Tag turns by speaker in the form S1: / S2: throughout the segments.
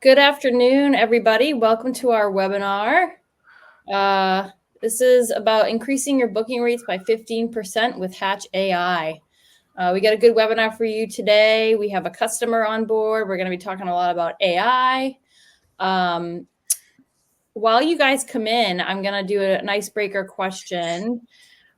S1: Good afternoon, everybody. Welcome to our webinar. This is about increasing your booking rates by 15% with Hatch AI. We got a good webinar for you today. We have a customer on board. We're going to be talking a lot about AI. While you guys come in, I'm going to do an icebreaker question.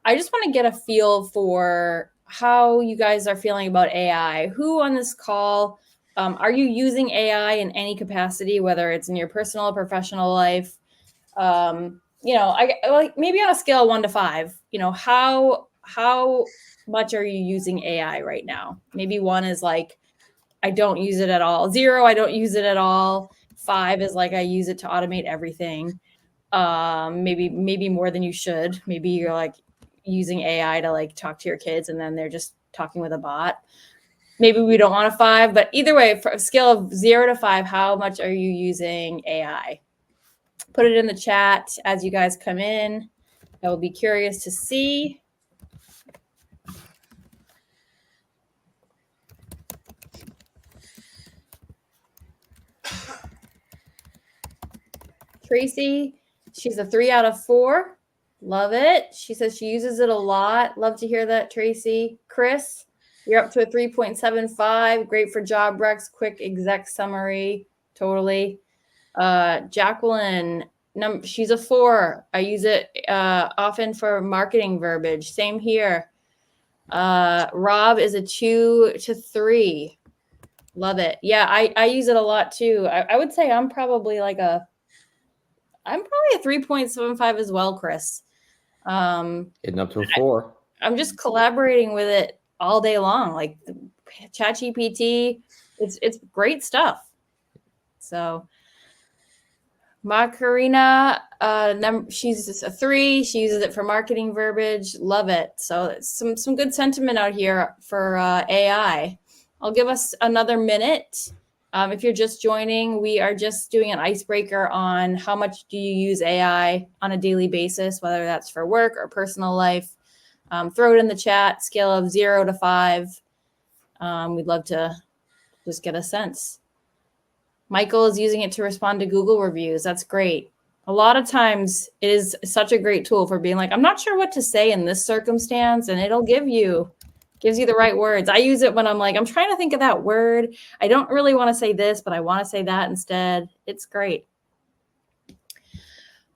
S1: I just want to get a feel for how you guys are feeling about AI. Who on this call are you using AI in any capacity, whether it's in your personal or professional life? I like maybe on a scale of 1 to 5. How much are you using AI right now? Maybe 1 is like I don't use it at all. 0, I don't use it at all. 5 is like I use it to automate everything. Maybe more than you should. Maybe you're like using AI to like talk to your kids and then they're just talking with a bot. Maybe we don't want a 5, but either way, for a scale of 0 to 5, how much are you using AI? Put it in the chat as you guys come in. I will be curious to see. Tracy, she's a 3 out of 4. Love it. She says she uses it a lot. Love to hear that, Tracy. Chris, you're up to a 3.75. Great for job recs, quick exec summary. Totally. Jacqueline, she's a 4. I use it often for marketing verbiage. Same here. Rob is a 2 to 3. Love it. Yeah, I use it a lot too. I would say I'm probably a 3.75 as well, Chris.
S2: Getting up to a 4.
S1: I'm just collaborating with it all day long. Like ChatGPT, it's great stuff. So Macarena, she's a 3. She uses it for marketing verbiage. Love it. So some good sentiment out here for AI. I'll give us another minute. If you're just joining, we are just doing an icebreaker on how much do you use AI on a daily basis, whether that's for work or personal life. Throw it in the chat, scale of 0 to 5. We'd love to just get a sense. Michael is using it to respond to Google reviews. That's great. A lot of times it is such a great tool for being like, I'm not sure what to say in this circumstance, and it'll gives you the right words. I use it when I'm like, I'm trying to think of that word. I don't really want to say this, but I want to say that instead. It's great.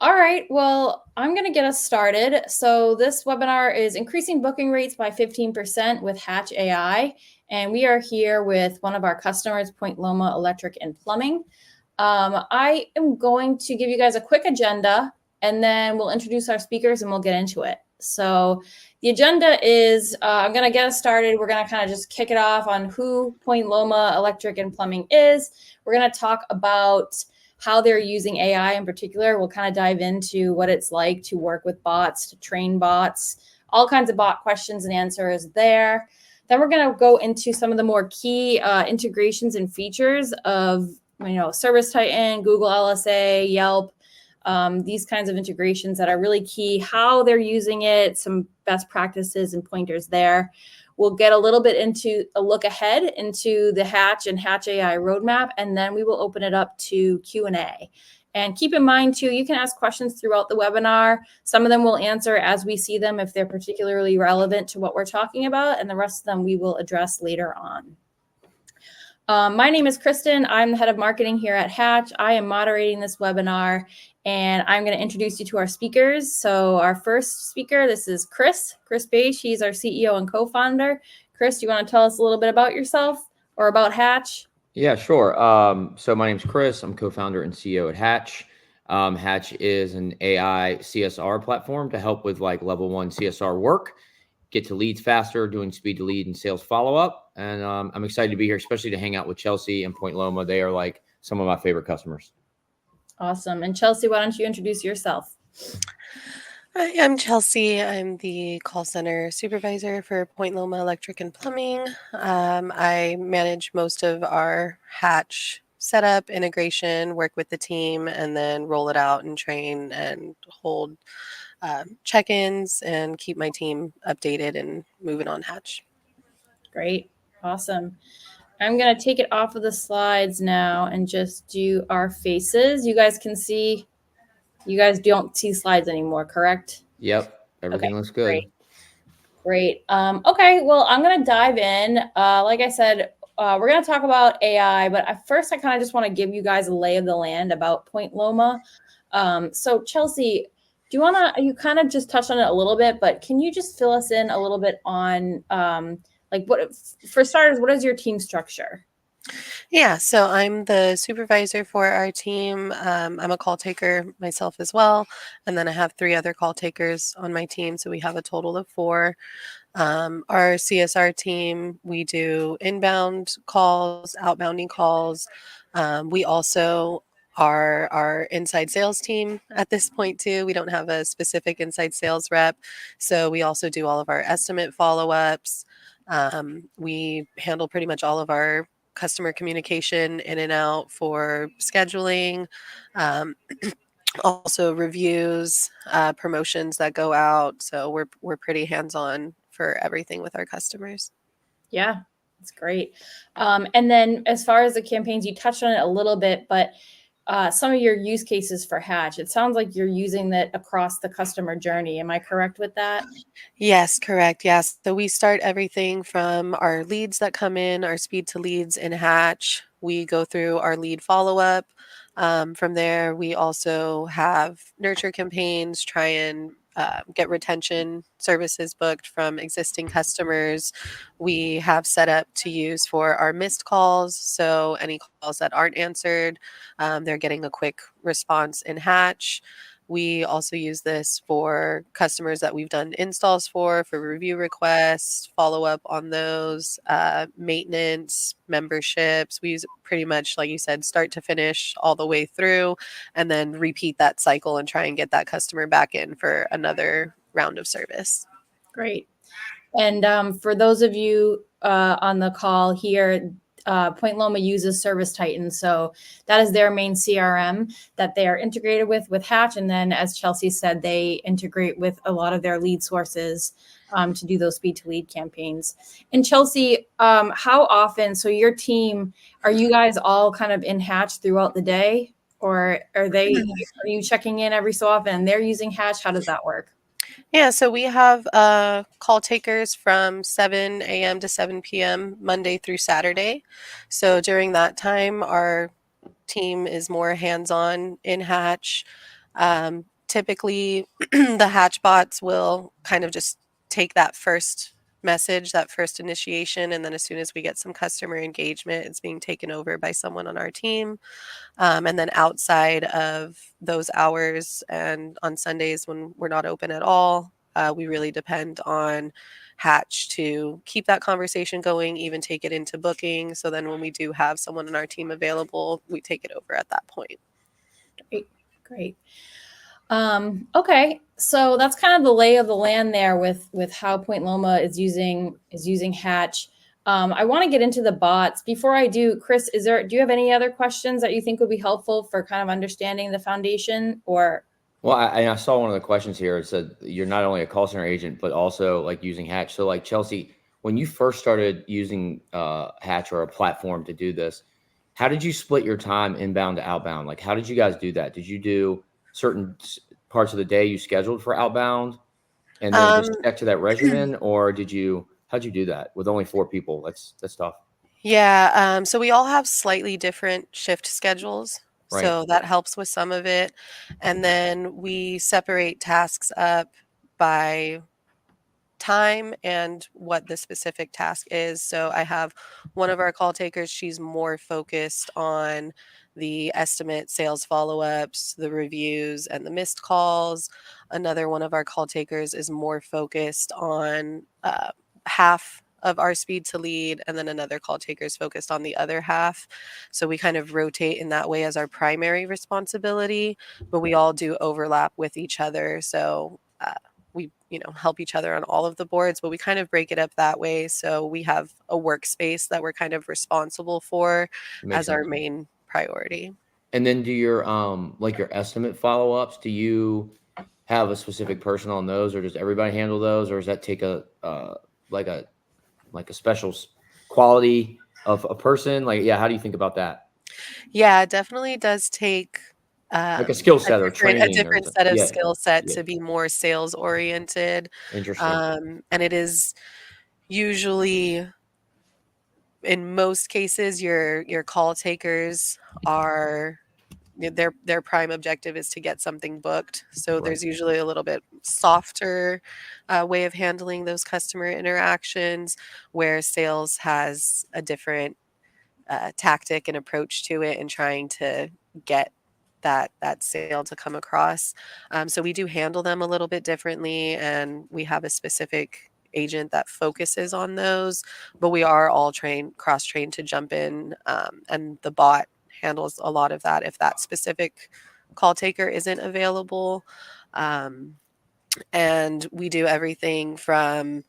S1: All right, well, I'm going to get us started. So this webinar is increasing booking rates by 15% with Hatch AI. And we are here with one of our customers, Point Loma Electric and Plumbing. I am going to give you guys a quick agenda, and then we'll introduce our speakers and we'll get into it. So the agenda is, I'm going to get us started. We're going to kind of just kick it off on who Point Loma Electric and Plumbing is. We're going to talk about how they're using AI in particular. We'll kind of dive into what it's like to work with bots, to train bots, all kinds of bot questions and answers there. Then we're going to go into some of the more key integrations and features of, Service Titan, Google LSA, Yelp, these kinds of integrations that are really key, how they're using it, some best practices and pointers there. We'll get a little bit into a look ahead into the Hatch and Hatch AI roadmap, and then we will open it up to Q&A. And keep in mind, too, you can ask questions throughout the webinar. Some of them we'll answer as we see them if they're particularly relevant to what we're talking about, and the rest of them we will address later on. My name is Kristen. I'm the head of marketing here at Hatch. I am moderating this webinar, and I'm going to introduce you to our speakers. So our first speaker, this is Chris Bache. He's our CEO and co-founder. Chris, do you want to tell us a little bit about yourself or about Hatch?
S2: Yeah, sure. So my name's Chris. I'm co-founder and CEO at Hatch. Hatch is an AI CSR platform to help with like level 1 CSR work, get to leads faster, doing speed to lead and sales follow-up. And I'm excited to be here, especially to hang out with Chelsea and Point Loma. They are like some of my favorite customers.
S1: Awesome. And Chelsea, why don't you introduce yourself?
S3: Hi, I'm Chelsea. I'm the call center supervisor for Point Loma Electric and Plumbing. I manage most of our Hatch setup, integration, work with the team, and then roll it out and train and hold check-ins and keep my team updated and moving on Hatch.
S1: Great. Awesome. I'm going to take it off of the slides now and just do our faces. You guys can see, you guys don't see slides anymore, correct?
S2: Yep. Everything
S1: Okay,
S2: looks good.
S1: great. Great. Okay, well, I'm going to dive in. Like I said, we're going to talk about AI, but first I kind of just want to give you guys a lay of the land about Point Loma. So Chelsea, do you want to, you kind of just touched on it a little bit, but can you just fill us in a little bit on like what, for starters, what is your team structure?
S3: Yeah, so I'm the supervisor for our team. I'm a call taker myself as well. And then I have 3 other call takers on my team. So we have a total of 4. Our CSR team, we do inbound calls, outbounding calls. We also are our inside sales team at this point too. We don't have a specific inside sales rep, so we also do all of our estimate follow-ups. We handle pretty much all of our customer communication in and out for scheduling. Um, also reviews, promotions that go out. So we're pretty hands-on for everything with our customers.
S1: Yeah, that's great. And then as far as the campaigns, you touched on it a little bit, but some of your use cases for Hatch, it sounds like you're using that across the customer journey. Am I correct with that?
S3: Yes, correct. Yes. So we start everything from our leads that come in, our speed to leads in Hatch. We go through our lead follow up. From there, we also have nurture campaigns, try and get retention services booked from existing customers. We have set up to use for our missed calls. So any calls that aren't answered, they're getting a quick response in Hatch. We also use this for customers that we've done installs for review requests, follow up on those, maintenance, memberships. We use it pretty much, like you said, start to finish all the way through, and then repeat that cycle and try and get that customer back in for another round of service.
S1: Great. And for those of you on the call here, Point Loma uses Service Titan. So that is their main CRM that they are integrated with Hatch. And then, as Chelsea said, they integrate with a lot of their lead sources to do those speed to lead campaigns. And Chelsea, how often, so your team, are you guys all kind of in Hatch throughout the day? Or are you checking in every so often? They're using Hatch. How does that work?
S3: Yeah, so we have call takers from 7 a.m. to 7 p.m. Monday through Saturday. So during that time, our team is more hands-on in Hatch. Typically, the Hatch bots will kind of just take that first message, that first initiation, and then as soon as we get some customer engagement, it's being taken over by someone on our team. And then outside of those hours and on Sundays when we're not open at all, we really depend on Hatch to keep that conversation going, even take it into booking. So then when we do have someone in our team available, we take it over at that point.
S1: Great, great. Okay, so that's kind of the lay of the land there with how Point Loma is using Hatch. I want to get into the bots. Before I do, Chris, do you have any other questions that you think would be helpful for kind of understanding the foundation? Or
S2: Well, I saw one of the questions here. It said you're not only a call center agent, but also like using Hatch. So like Chelsea, when you first started using Hatch or a platform to do this, how did you split your time inbound to outbound? Like, how did you guys do that? Did you do certain parts of the day you scheduled for outbound and then
S3: Um,
S2: just stick to that regimen? Or how'd you do that with only 4 people? That's tough.
S3: yeah, so we all have slightly different shift schedules.
S2: Right.
S3: So that helps with some of it. And then we separate tasks up by time and what the specific task is. So I have one of our call takers, she's more focused on the estimate, sales follow ups, the reviews, and the missed calls. Another one of our call takers is more focused on half of our speed to lead, and then another call taker is focused on the other half. So we kind of rotate in that way as our primary responsibility, but we all do overlap with each other. So we help each other on all of the boards, but we kind of break it up that way. So we have a workspace that we're kind of responsible for
S2: Makes
S3: as our
S2: sense.
S3: main priority.
S2: And then do your like your estimate follow-ups, do you have a specific person on those, or does everybody handle those, or does that take a like a special quality of a person? Like, yeah, how do you think about that?
S3: Yeah, it definitely does take
S2: Like a skill
S3: a
S2: set or
S3: a
S2: training or
S3: different
S2: something?
S3: set of
S2: Yeah,
S3: skill set
S2: yeah,
S3: to be more sales oriented.
S2: interesting.
S3: And it is usually, in most cases, your call takers are their prime objective is to get something booked. So
S2: Right.
S3: there's usually a little bit softer way of handling those customer interactions, where sales has a different tactic and approach to it and trying to get that sale to come across. So we do handle them a little bit differently, and we have a specific agent that focuses on those. But we are all trained, cross trained to jump in, and the bot handles a lot of that if that specific call taker isn't available. Um, and we do everything from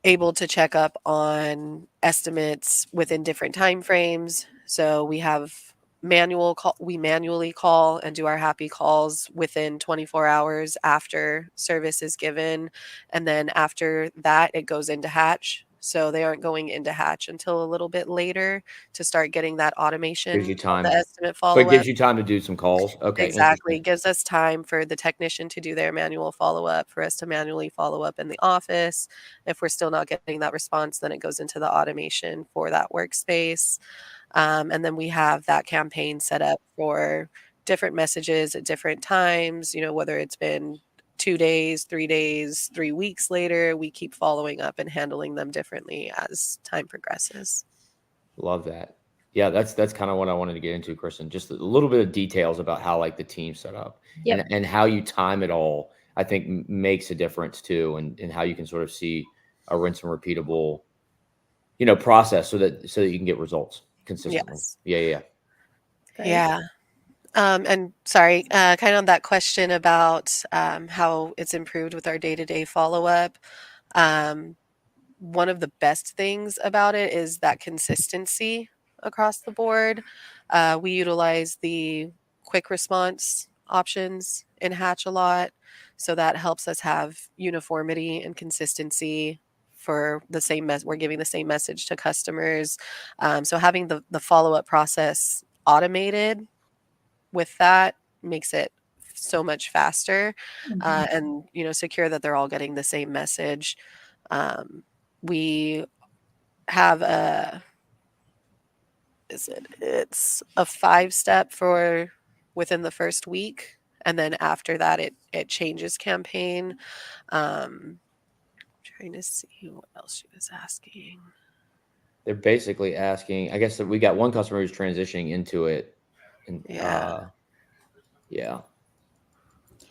S3: able to check up on estimates within different time frames. So we manually call and do our happy calls within 24 hours after service is given. And then after that, it goes into Hatch. So they aren't going into Hatch until a little bit later to start getting that
S2: Gives you
S3: automation of the
S2: time,
S3: estimate
S2: but it
S3: follow up.
S2: gives you time to do some calls. Okay,
S3: Exactly.
S2: interesting.
S3: Gives us time for the technician to do their manual follow-up, for us to manually follow up in the office. If we're still not getting that response, then it goes into the automation for that workspace. And then we have that campaign set up for different messages at different times, whether it's been 2 days, 3 days, 3 weeks later, we keep following up and handling them differently as time progresses.
S2: Love that. Yeah, that's kind of what I wanted to get into, Kristen. Just a little bit of details about how like the team's set up
S1: Yep.
S2: and how you time it all. I think makes a difference too, and how you can sort of see a rinse and repeatable, process so that you can get results consistently.
S3: Yes.
S2: Yeah, yeah, yeah.
S1: Great.
S3: Yeah. And sorry, kind of on that question about how it's improved with our day-to-day follow-up. Um, One of the best things about it is that consistency across the board. We utilize the quick response options in Hatch a lot, so that helps us have uniformity and consistency for the same we're giving the same message to customers. So having the follow-up process automated with that makes it so much faster,
S1: Mhm.
S3: and secure that they're all getting the same message. We have it's a 5 step for within the first week, and then after that it changes campaign. Trying to see what else she was asking.
S2: They're basically asking. I guess that we got one customer who's transitioning into it, and
S3: Yeah.
S2: yeah,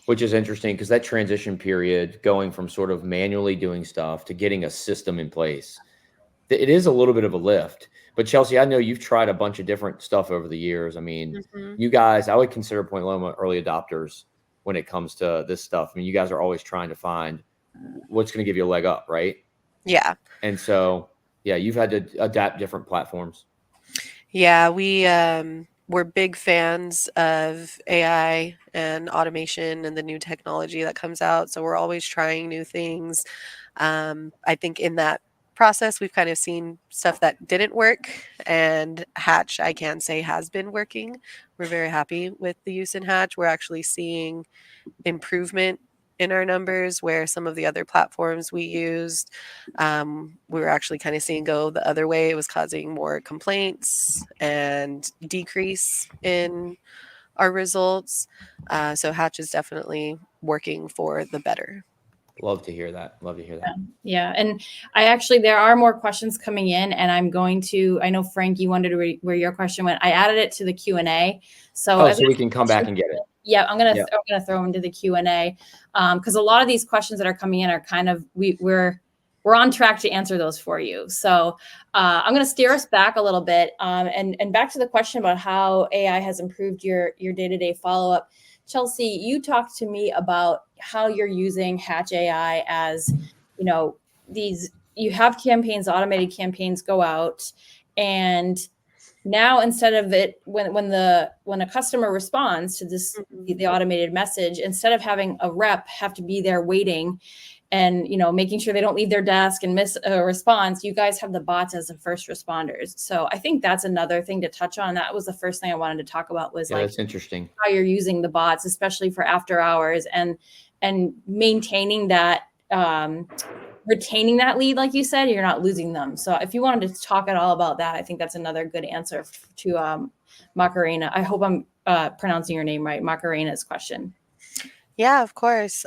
S2: which is interesting because that transition period, going from sort of manually doing stuff to getting a system in place, it is a little bit of a lift. But Chelsea, I know you've tried a bunch of different stuff over the years. I mean,
S3: Hmm.
S2: you guys, I would consider Point Loma early adopters when it comes to this stuff. I mean, you guys are always trying to find what's going to give you a leg up, right?
S3: Yeah.
S2: And so, yeah, you've had to adapt different platforms.
S3: Yeah, we're big fans of AI and automation and the new technology that comes out. So we're always trying new things. I think in that process, we've kind of seen stuff that didn't work, and Hatch, I can say, has been working. We're very happy with the use in Hatch. We're actually seeing improvement in our numbers where some of the other platforms we used, we were actually kind of seeing go the other way. It was causing more complaints and decrease in our results. So Hatch is definitely working for the better.
S2: Love to hear that. Love to hear that.
S1: Yeah. And there are more questions coming in, and I know Frank, you wanted to where your question went. I added it to the Q&A. So
S2: Oh, so we can come back and get it.
S1: yeah, I'm
S2: Yeah.
S1: gonna throw them into the Q&A, because a lot of these questions that are coming in are kind of we're on track to answer those for you. So I'm gonna steer us back a little bit, and back to the question about how AI has improved your day-to-day follow-up. Chelsea, you talked to me about how you're using Hatch AI as, you have campaigns, automated campaigns go out, and now instead of it when a customer responds to this
S3: Mhm.
S1: the automated message, instead of having a rep have to be there waiting, and making sure they don't leave their desk and miss a response, you guys have the bots as the first responders. So I think that's another thing to touch on. That was the first thing I wanted to talk about, was
S2: That's interesting.
S1: how you're using the bots, especially for after hours, and maintaining that, retaining that lead, like you said, you're not losing them. So if you wanted to talk at all about that, I think that's another good answer to Macarena. I hope I'm pronouncing your name right, Macarena's question.
S3: Yeah, of course.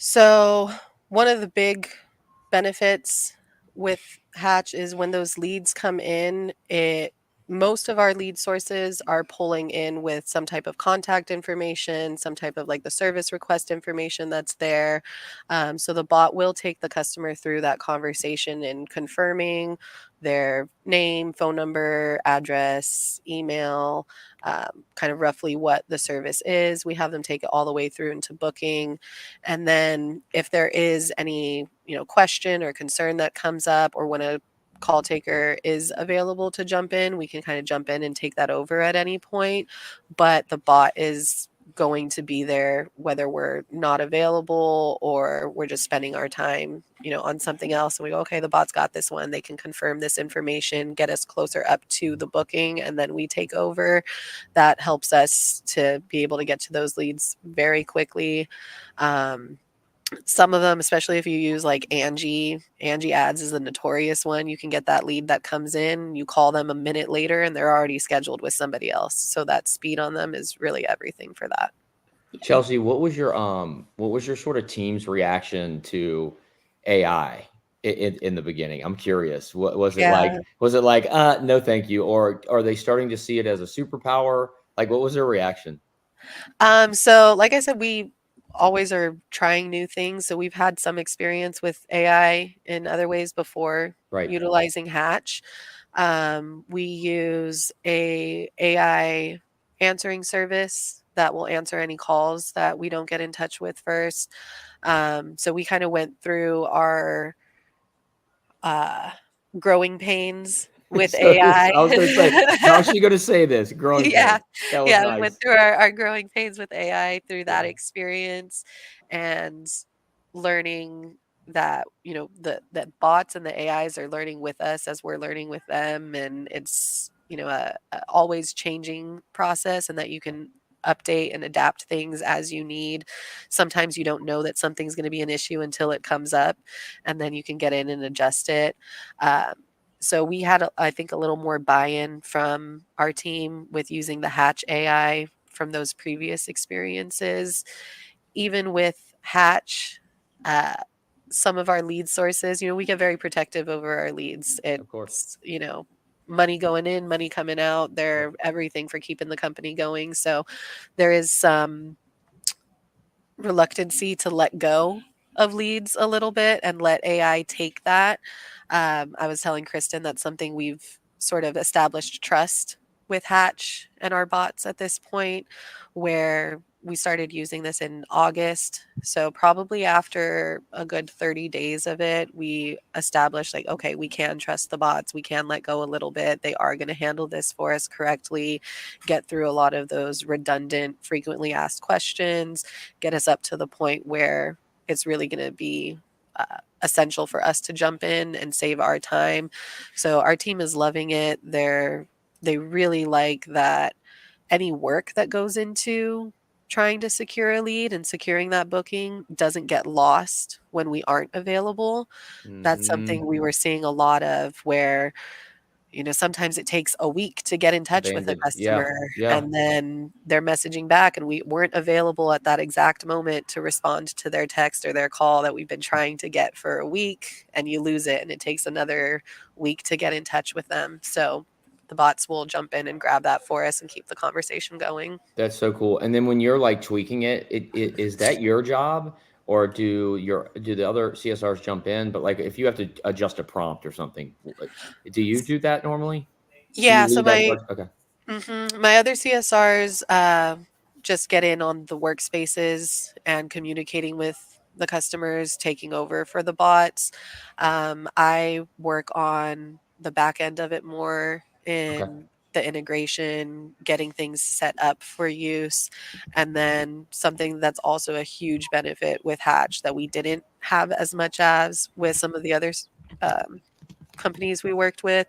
S3: So one of the big benefits with Hatch is when those leads come in, most of our lead sources are pulling in with some type of contact information, some type of like the service request information that's there. So the bot will take the customer through that conversation and confirming their name, phone number, address, email, kind of roughly what the service is. We have them take it all the way through into booking. And then if there is any, question or concern that comes up, or when a call taker is available to jump in, we can kind of jump in and take that over at any point. But the bot is going to be there whether we're not available or we're just spending our time, on something else. And we go, okay, the bot's got this one. They can confirm this information, get us closer up to the booking, and then we take over. That helps us to be able to get to those leads very quickly. Some of them, especially if you use like Angie ads is the notorious one. You can get that lead that comes in, you call them a minute later and they're already scheduled with somebody else. So that speed on them is really everything for that.
S2: Chelsea, what was your sort of team's reaction to AI in the beginning? I'm curious. What was it like?
S3: Yeah.
S2: Was it like, no, thank you, or are they starting to see it as a superpower? Like, what was their reaction?
S3: So like I said, we always are trying new things. So we've had some experience with AI in other ways before,
S2: Right.
S3: utilizing Hatch. We use a AI answering service that will answer any calls that we don't get in touch with first. So we kind of went through our uh, growing pains with
S2: So
S3: AI.
S2: I was going to say, how's she going to say this? Growing
S3: Yeah.
S2: pains. That was
S3: Yeah, we went
S2: nice.
S3: through our growing pains with AI through that
S2: Yeah.
S3: experience, and learning that, that bots and the AIs are learning with us as we're learning with them, and it's, a always changing process, and that you can update and adapt things as you need. Sometimes you don't know that something's going to be an issue until it comes up, and then you can get in and adjust it. Um, so we had, I think, a little more buy-in from our team with using the Hatch AI from those previous experiences. Even with Hatch, uh, some of our lead sources, we get very protective over our leads.
S2: Of course.
S3: It's, money going in, money coming out. They're everything for keeping the company going. So there is some reluctancy to let go of leads a little bit and let AI take that. I was telling Kristen that's something we've sort of established trust with Hatch and our bots at this point, where we started using this in August. So probably after a good 30 days of it, we established like, okay, we can trust the bots. We can let go a little bit. They are going to handle this for us correctly, get through a lot of those redundant, frequently asked questions, get us up to the point where it's really going to be essential for us to jump in and save our time. So our team is loving it. They really like that any work that goes into trying to secure a lead and securing that booking doesn't get lost when we aren't available. That's something we were seeing a lot of, where sometimes it takes a week to get in touch with a
S2: Abandoned. Yeah.
S3: customer,
S2: Yeah.
S3: and then they're messaging back and we weren't available at that exact moment to respond to their text or their call that we've been trying to get for a week, and you lose it and it takes another week to get in touch with them. So the bots will jump in and grab that for us and keep the conversation going.
S2: That's so cool. And then when you're like tweaking it, is that your job, or do the other CSRs jump in? But like if you have to adjust a prompt or something, do you do that normally? Do
S3: Yeah,
S2: you
S3: so
S2: lead that part? Okay.
S3: my other CSRs just get in on the workspaces and communicating with the customers, taking over for the bots. I work on the back end of it more
S2: Okay.
S3: in the integration, getting things set up for use. And then something that's also a huge benefit with Hatch that we didn't have as much as with some of the other um, companies we worked with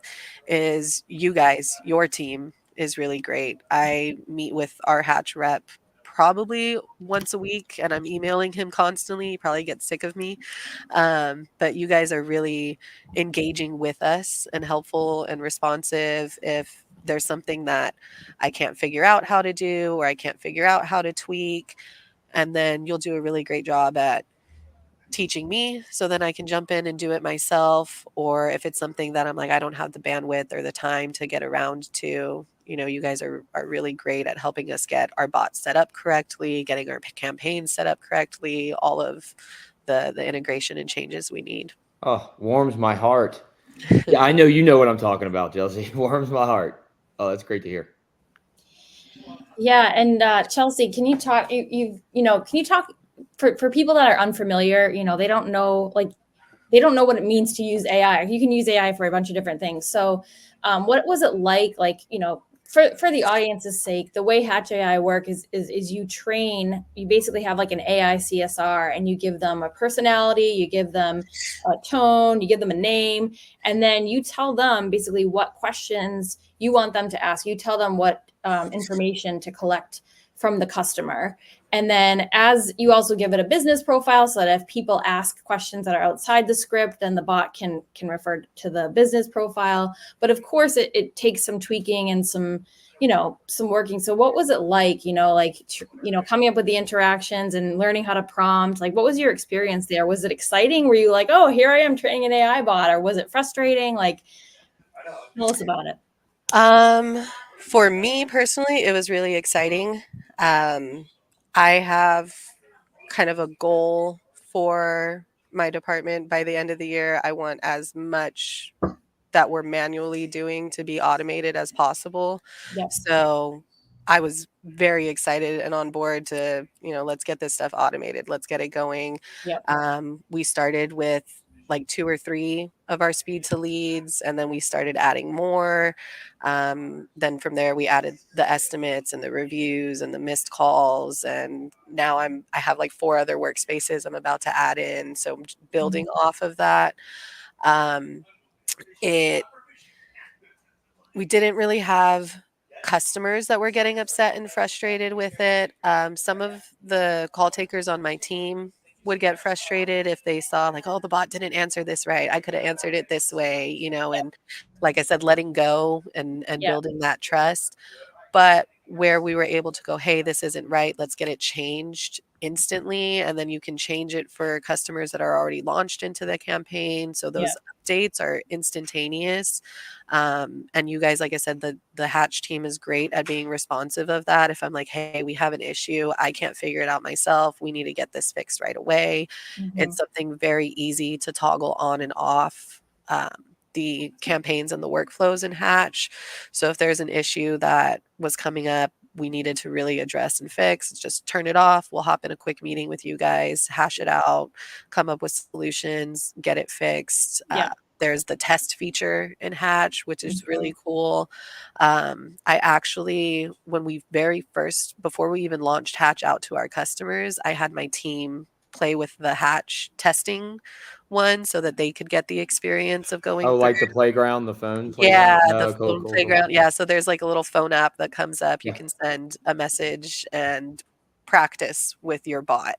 S3: is you guys, your team is really great. I meet with our Hatch rep probably once a week and I'm emailing him constantly. He probably gets sick of me. But you guys are really engaging with us and helpful and responsive. If there's something that I can't figure out how to do or I can't figure out how to tweak, and then you'll do a really great job at teaching me so then I can jump in and do it myself. Or if it's something that I'm like, I don't have the bandwidth or the time to get around to, you guys are really great at helping us get our bots set up correctly, getting our campaigns set up correctly, all of the integration and changes we need.
S2: Oh, warms my heart. Yeah, I know you know what I'm talking about, Chelsea. Warms my heart. Oh, that's great to hear.
S1: Yeah, and Chelsea, can you talk? Can you talk for people that are unfamiliar? They don't know what it means to use AI. You can use AI for a bunch of different things. So, what was it like? For the audience's sake, the way Hatch AI work is you basically have like an AI CSR, and you give them a personality, you give them a tone, you give them a name, and then you tell them basically what questions you want them to ask. You tell them what information to collect from the customer. And then as you also give it a business profile so that if people ask questions that are outside the script, then the bot can refer to the business profile. But of course, it takes some tweaking and some working. So what was it like, coming up with the interactions and learning how to prompt? Like, what was your experience there? Was it exciting? Were you like, oh, here I am training an AI bot? Or was it frustrating? Like, tell us about it.
S3: For me personally, it was really exciting. I have kind of a goal for my department. By the end of the year, I want as much that we're manually doing to be automated as possible.
S1: Yep.
S3: So I was very excited and on board to, let's get this stuff automated. Let's get it going.
S1: Yep.
S3: We started with like 2 or 3 of our speed to leads, and then we started adding more. Then from there, we added the estimates and the reviews and the missed calls. And now I have like 4 other workspaces I'm about to add in. So I'm building off of that. We didn't really have customers that were getting upset and frustrated with it. Some of the call takers on my team would get frustrated if they saw like, oh, the bot didn't answer this right. I could have answered it this way, and like I said, letting go and building that trust. But where we were able to go, hey, this isn't right, let's get it changed instantly. And then you can change it for customers that are already launched into the campaign. So those updates are instantaneous. And you guys, like I said, the Hatch team is great at being responsive of that. If I'm like, hey, we have an issue, I can't figure it out myself, we need to get this fixed right away. It's something very easy to toggle on and off. The campaigns and the workflows in Hatch. So if there's an issue that was coming up, we needed to really address and fix, just turn it off. We'll hop in a quick meeting with you guys, hash it out, come up with solutions, get it fixed. There's the test feature in Hatch, which is really cool. I actually, when we before we even launched Hatch out to our customers, I had my team play with the Hatch testing one so that they could get the experience of going through.
S2: Like the playground, the phone
S3: playground?
S2: Yeah,
S3: the phone playground. Cool. Yeah, so there's like a little phone app that comes up. You can send a message and practice with your bot.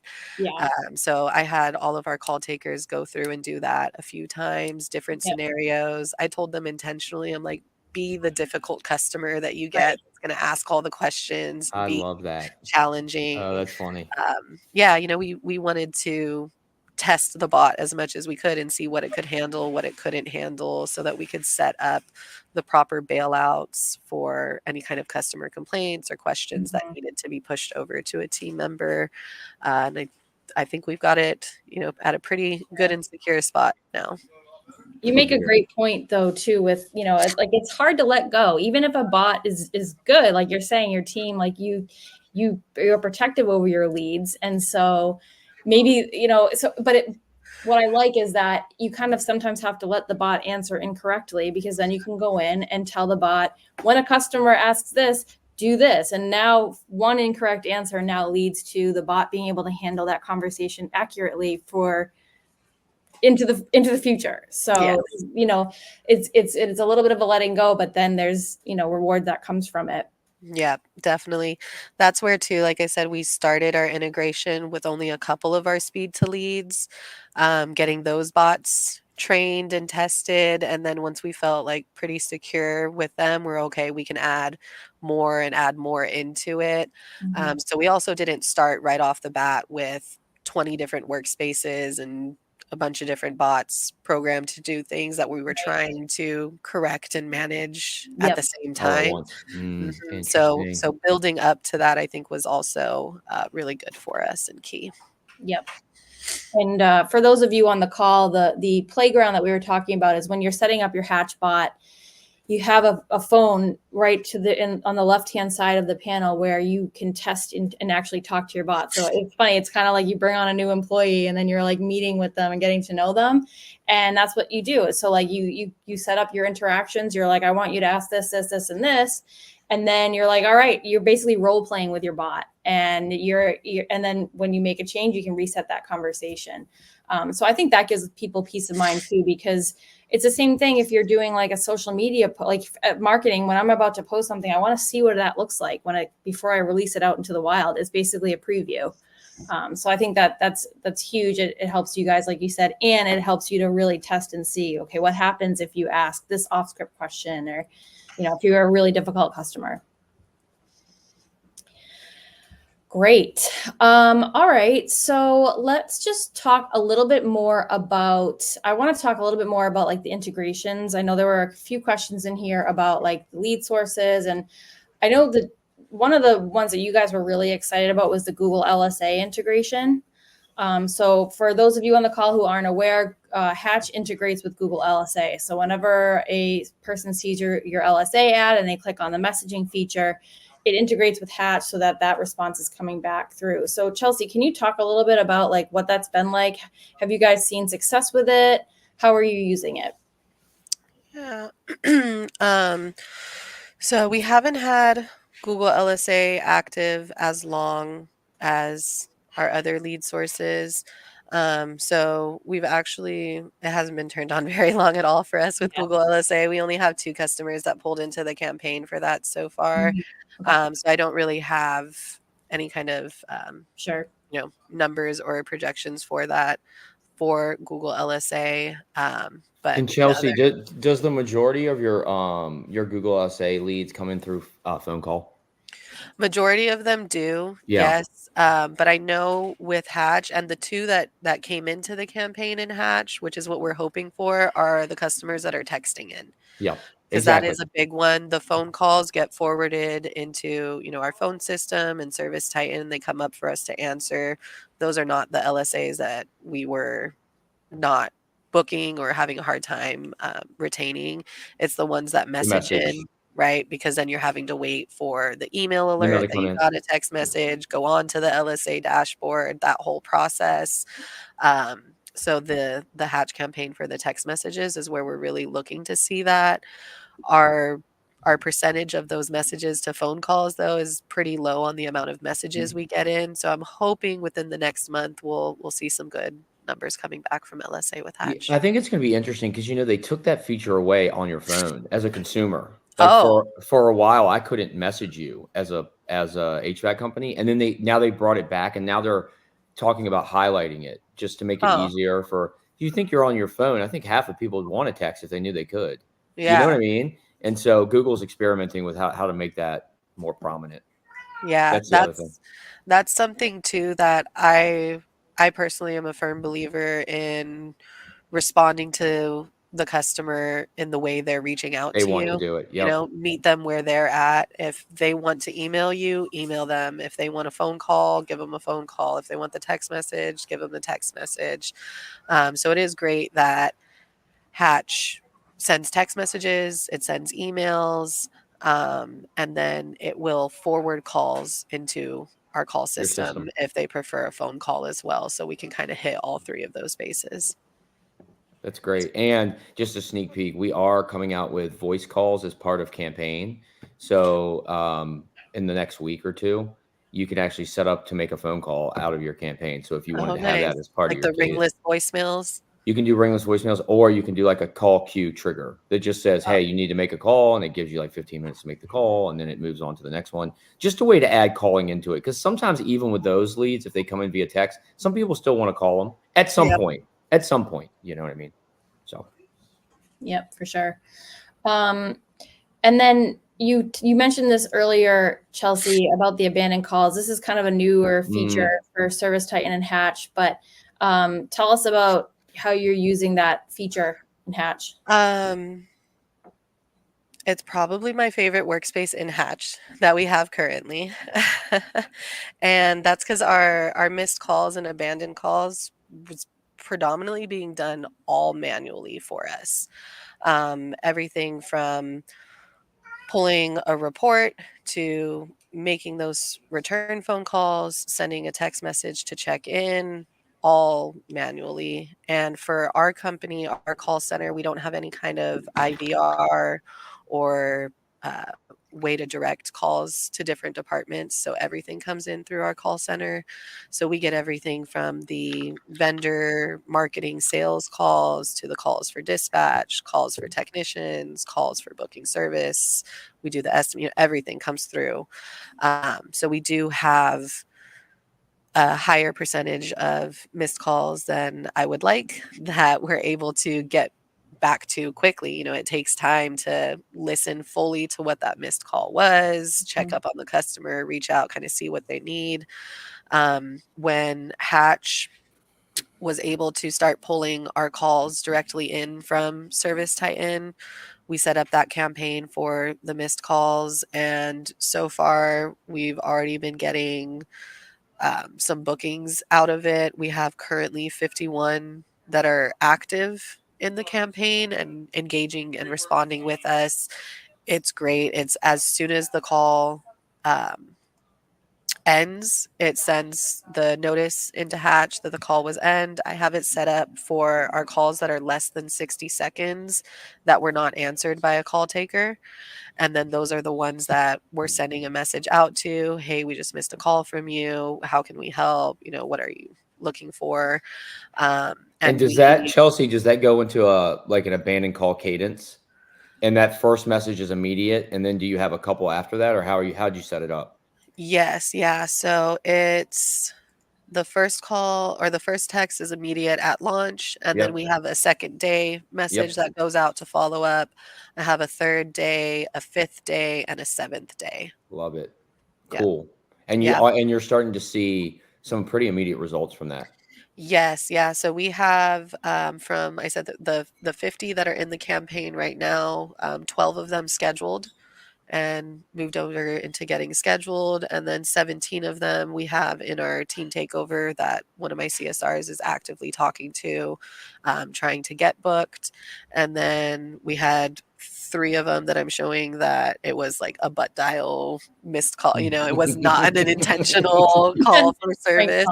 S3: So I had all of our call takers go through and do that a few times, different scenarios. I told them intentionally, I'm like, be the difficult customer that you get. It's going to ask all the questions.
S2: I love that.
S3: Challenging.
S2: Oh, that's funny.
S3: We wanted to test the bot as much as we could and see what it could handle, what it couldn't handle, so that we could set up the proper bailouts for any kind of customer complaints or questions that needed to be pushed over to a team member. And I think we've got it, at a pretty good and secure spot now.
S1: You make a great point though, too, with, it's hard to let go, even if a bot is good, like you're saying, your team, like you're protective over your leads. And so maybe, but what I like is that you kind of sometimes have to let the bot answer incorrectly, because then you can go in and tell the bot, when a customer asks this, do this. And now one incorrect answer now leads to the bot being able to handle that conversation accurately for into the future. So,
S3: Yes.
S1: it's a little bit of a letting go, but then there's, reward that comes from it.
S3: Yeah, definitely. That's where too, like I said, we started our integration with only a couple of our speed to leads, getting those bots trained and tested. And then once we felt like pretty secure with them, we're okay, we can add more and add more into it. So we also didn't start right off the bat with 20 different workspaces and a bunch of different bots programmed to do things that we were trying to correct and manage at
S1: Yep.
S3: the same
S2: All at
S3: time.
S2: once.
S3: So
S2: Interesting.
S3: so building up to that, I think, was also really good for us and key.
S1: Yep. And for those of you on the call, the playground that we were talking about is when you're setting up your Hatch bot, you have a phone right on the left hand side of the panel where you can test and actually talk to your bot. So it's funny. It's kind of like you bring on a new employee and then you're like meeting with them and getting to know them, and that's what you do. So like you set up your interactions. You're like, I want you to ask this, this, this, and this. And then you're like, all right, you're basically role playing with your bot, and and then when you make a change, you can reset that conversation. So I think that gives people peace of mind too, because it's the same thing if you're doing like a social media, like marketing. When I'm about to post something, I want to see what that looks like before I release it out into the wild. It's basically a preview. So I think that's huge. It helps you guys, like you said, and it helps you to really test and see, okay, what happens if you ask this off script question, or, if you're a really difficult customer. Great. All right. So let's just talk a little bit more about, I want to talk a little bit more about like the integrations. I know there were a few questions in here about like the lead sources. And I know that one of the ones that you guys were really excited about was the Google LSA integration. So for those of you on the call who aren't aware, Hatch integrates with Google LSA. So whenever a person sees your LSA ad and they click on the messaging feature, it integrates with Hatch so that response is coming back through. So Chelsea, can you talk a little bit about like what that's been like? Have you guys seen success with it? How are you using it?
S3: Yeah. So we haven't had Google LSA active as long as our other lead sources. So we've actually, it hasn't been turned on very long at all for us with
S1: Yeah.
S3: Google LSA. We only have 2 customers that pulled into the campaign for that so far.
S1: Okay.
S3: So I don't really have any kind of
S1: Sure.
S3: numbers or projections for that for Google LSA. But
S2: And
S3: the other
S2: Chelsea, does the majority of your Google SA leads come in through phone call?
S3: majority of them do,
S2: Yeah.
S3: yes. But I know with Hatch and the 2 that came into the campaign in Hatch, which is what we're hoping for, are the customers that are texting in.
S2: Yeah.
S3: Because that
S2: Exactly.
S3: is a big one. The phone calls get forwarded into, our phone system and Service Titan. They come up for us to answer. Those are not the LSAs that we were not booking or having a hard time retaining. It's the ones that
S2: The
S3: message
S2: message,
S3: in, right? Because then you're having to wait for the email
S2: email
S3: alert
S2: to
S3: that
S2: come
S3: you
S2: in.
S3: got a text message, go on to the LSA dashboard, that whole process. So the Hatch campaign for the text messages is where we're really looking to see that. Our percentage of those messages to phone calls, though, is pretty low on the amount of messages we get in. So I'm hoping within the next month we'll see some good numbers coming back from LSA with
S2: Yeah,
S3: Hatch.
S2: I think it's going to be interesting because they took that feature away on your phone as a consumer. Like
S3: Oh,
S2: for a while, I couldn't message you as a HVAC company, and then they brought it back, and now they're talking about highlighting it just to make it
S3: oh,
S2: easier for. If you think you're on your phone, I think half of people would want to text if they knew they could. You know what
S3: yeah,
S2: I mean? And so Google's experimenting with how to make that more prominent.
S3: yeah.
S2: That's the other thing.
S3: That's something too that I personally am a firm believer in responding to the customer in the way they're reaching out
S2: They
S3: to
S2: want to
S3: you.
S2: do it. Yep.
S3: Meet them where they're at. If they want to email you, email them. If they want a phone call, give them a phone call. If they want the text message, give them the text message. So it is great that Hatch sends text messages, it sends emails, and then it will forward calls into our call
S2: Your
S3: system if they prefer a phone call as well. So we can kind of hit all three of those bases.
S2: That's great. And just a sneak peek, we are coming out with voice calls as part of campaign. So in the next week or two, you can actually set up to make a phone call out of your campaign. So if you wanted
S3: Oh,
S2: to have
S3: nice.
S2: that as part of
S3: Like
S2: your
S3: the ringless voicemails.
S2: you can do ringless voicemails, or you can do like a call queue trigger that just says, hey, you need to make a call, and it gives you like 15 minutes to make the call, and then it moves on to the next one. Just a way to add calling into it. Because sometimes even with those leads, if they come in via text, some people still want to call them at some
S3: Yep.
S2: point. At some point, you know what I mean? So
S1: Yep, for sure. And then you mentioned this earlier, Chelsea, about the abandoned calls. This is kind of a newer feature for Service Titan and Hatch, but tell us about how you're using that feature in Hatch.
S3: It's probably my favorite workspace in Hatch that we have currently. And that's because our missed calls and abandoned calls was predominantly being done all manually for us. Everything from pulling a report to making those return phone calls, sending a text message to check in, all manually. And for our company, our call center, we don't have any kind of IVR or uh, way to direct calls to different departments. So everything comes in through our call center. So we get everything from the vendor marketing sales calls to the calls for dispatch, calls for technicians, calls for booking service. We do the estimate, everything comes through. So we do have a higher percentage of missed calls than I would like that we're able to get back to quickly. It takes time to listen fully to what that missed call was, check up on the customer, reach out, kind of see what they need. When Hatch was able to start pulling our calls directly in from Service Titan, we set up that campaign for the missed calls. And so far, we've already been getting some bookings out of it. We have currently 51 that are active in the campaign and engaging and responding with us. It's great. It's as soon as the call ends, it sends the notice into Hatch that the call was end. I have it set up for our calls that are less than 60 seconds that were not answered by a call taker. And then those are the ones that we're sending a message out to. Hey, we just missed a call from you. How can we help? What are you looking for?
S2: and does that, Chelsea, does that go into like an abandoned call cadence? And that first message is immediate, and then do you have a couple after that, or how'd you set it up?
S3: Yes, yeah. So it's the first call or the first text is immediate at launch, and then we have a second day message that goes out to follow up. I have a third day, a fifth day, and a seventh day.
S2: Love it.
S3: Yeah.
S2: Cool. And
S3: Yeah.
S2: you're starting to see some pretty immediate results from that.
S3: Yes, yeah. So we have from I said that the 50 that are in the campaign right now, 12 of them scheduled and moved over into getting scheduled. And then 17 of them we have in our team takeover that one of my CSRs is actively talking to, trying to get booked. And then we had 3 of them that I'm showing that it was like a butt dial missed call. It was not an intentional call for service.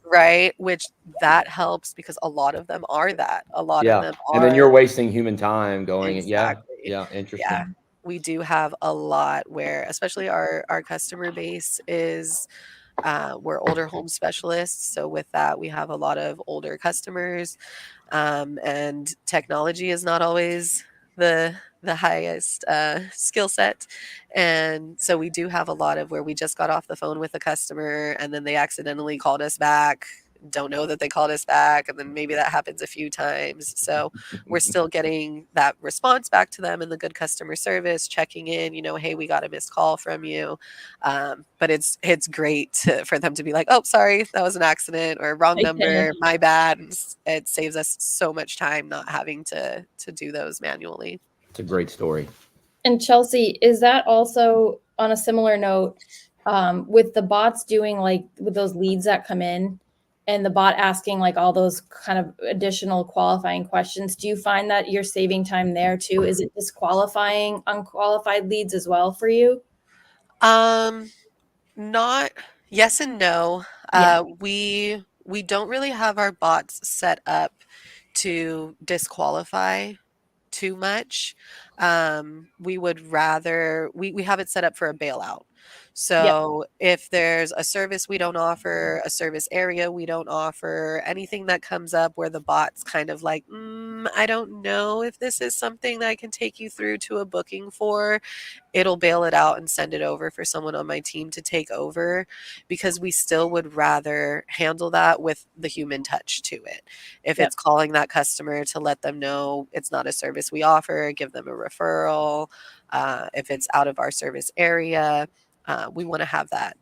S3: Right, which that helps because a lot of them are that. A lot of them
S2: And then you're
S3: are
S2: wasting human time going,
S3: exactly.
S2: interesting.
S3: Yeah, we do have a lot where, especially our customer base is, we're older home specialists. So with that, we have a lot of older customers, and technology is not always the highest skill set. And so we do have a lot of where we just got off the phone with a customer and then they accidentally called us back, don't know that they called us back, and then maybe that happens a few times. So we're still getting that response back to them and the good customer service, checking in, hey, we got a missed call from you. But it's great for them to be like, oh, sorry, that was an accident, or wrong number, my bad. It saves us so much time not having to do those manually.
S2: It's a great story.
S1: And Chelsea, is that also on a similar note, with the bots doing like with those leads that come in and the bot asking like all those kind of additional qualifying questions? Do you find that you're saving time there too? Is it disqualifying unqualified leads as well for you?
S3: Not Yes and no.
S1: Yeah.
S3: We don't really have our bots set up to disqualify too much. We would rather we have it set up for a bailout.
S1: Yep.
S3: So if there's a service we don't offer, a service area we don't offer, anything that comes up where the bot's kind of like, I don't know if this is something that I can take you through to a booking for, it'll bail it out and send it over for someone on my team to take over, because we still would rather handle that with the human touch to it. If
S1: Yep.
S3: it's calling that customer to let them know it's not a service we offer, give them a referral. If it's out of our service area, we want to have that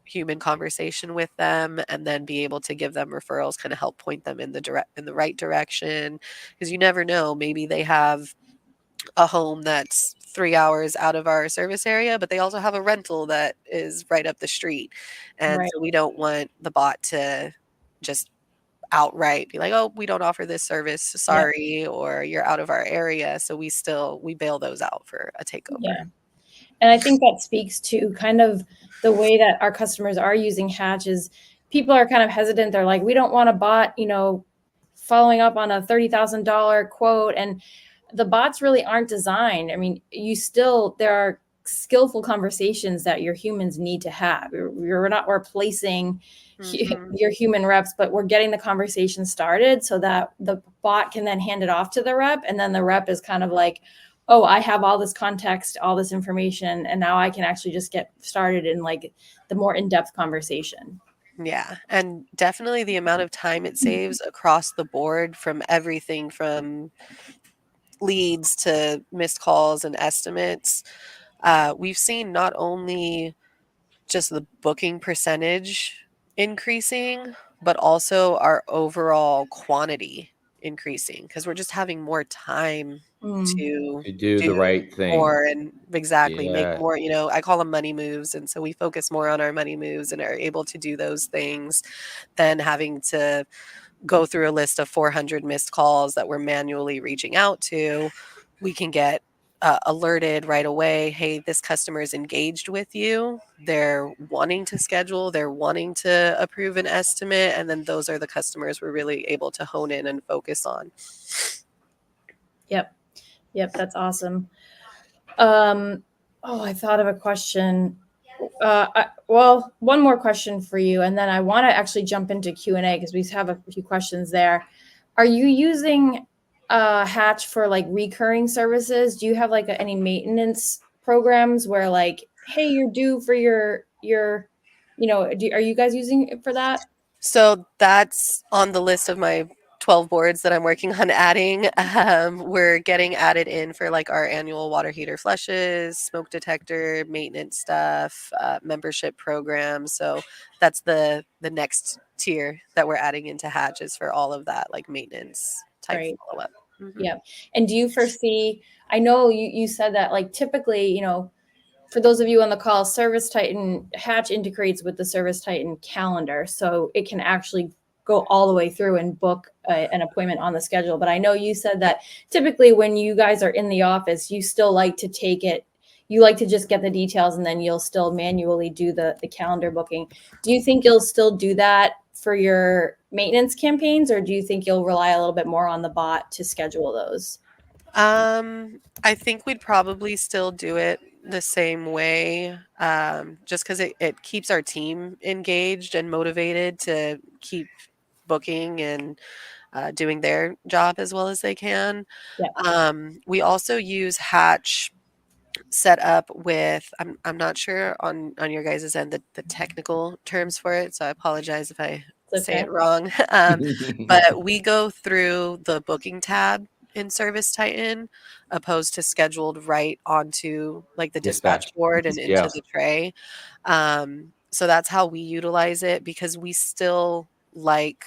S3: human conversation with them, and then be able to give them referrals, kind of help point them in the right direction, because you never know, maybe they have a home that's 3 hours out of our service area, but they also have a rental that is right up the street. And
S1: Right.
S3: so we don't want the bot to just outright be like, oh, we don't offer this service,
S1: Yep.
S3: sorry, or you're out of our area. So we bail those out for a takeover.
S1: Yeah. And I think that speaks to kind of the way that our customers are using Hatch is people are kind of hesitant. They're like, we don't want a bot, following up on a $30,000 quote. And the bots really aren't designed. I mean, there are skillful conversations that your humans need to have. We're not replacing
S3: Hmm.
S1: your human reps, but we're getting the conversation started so that the bot can then hand it off to the rep. And then the rep is kind of like, oh, I have all this context, all this information, and now I can actually just get started in like the more in-depth conversation.
S3: Yeah, and definitely the amount of time it saves across the board, from everything from leads to missed calls and estimates. We've seen not only just the booking percentage increasing, but also our overall quantity increasing, because we're just having more time
S1: Mm,
S3: to
S2: To do the
S3: do
S2: right thing.
S3: more and exactly make
S2: Yeah.
S3: more, I call them money moves. And so we focus more on our money moves and are able to do those things than having to go through a list of 400 missed calls that we're manually reaching out to. We can get alerted right away. Hey, this customer is engaged with you. They're wanting to schedule, they're wanting to approve an estimate. And then those are the customers we're really able to hone in and focus on.
S1: yep. Yep. That's awesome. Oh, I thought of a question. Well, one more question for you, and then I want to actually jump into Q&A because we have a few questions there. Are you using Hatch for like recurring services? Do you have like any maintenance programs where like, hey, you're due for are you guys using it for that?
S3: So that's on the list of my 12 boards that I'm working on adding. We're getting added in for like our annual water heater flushes, smoke detector, maintenance stuff, membership programs. So that's the next tier that we're adding into Hatches for all of that, like maintenance type
S1: Right.
S3: follow up. Hmm.
S1: Yeah. And do you foresee, I know you said that like typically, for those of you on the call, Service Titan Hatch integrates with the Service Titan calendar, so it can actually go all the way through and book an appointment on the schedule. But I know you said that typically when you guys are in the office, you still like to take it. You like to just get the details and then you'll still manually do the calendar booking. Do you think you'll still do that for your maintenance campaigns, or do you think you'll rely a little bit more on the bot to schedule those?
S3: I think we'd probably still do it the same way, just because it keeps our team engaged and motivated to keep booking and doing their job as well as they can.
S1: Yeah,
S3: We also use Hatch set up with, I'm not sure on your guys' end the technical terms for it, so I apologize if I
S1: it's
S3: say
S1: okay.
S3: it wrong. But we go through the booking tab in Service Titan, opposed to scheduled right onto like the dispatch
S2: Dispatch.
S3: board and into
S2: Yeah.
S3: the tray. So that's how we utilize it, because we still like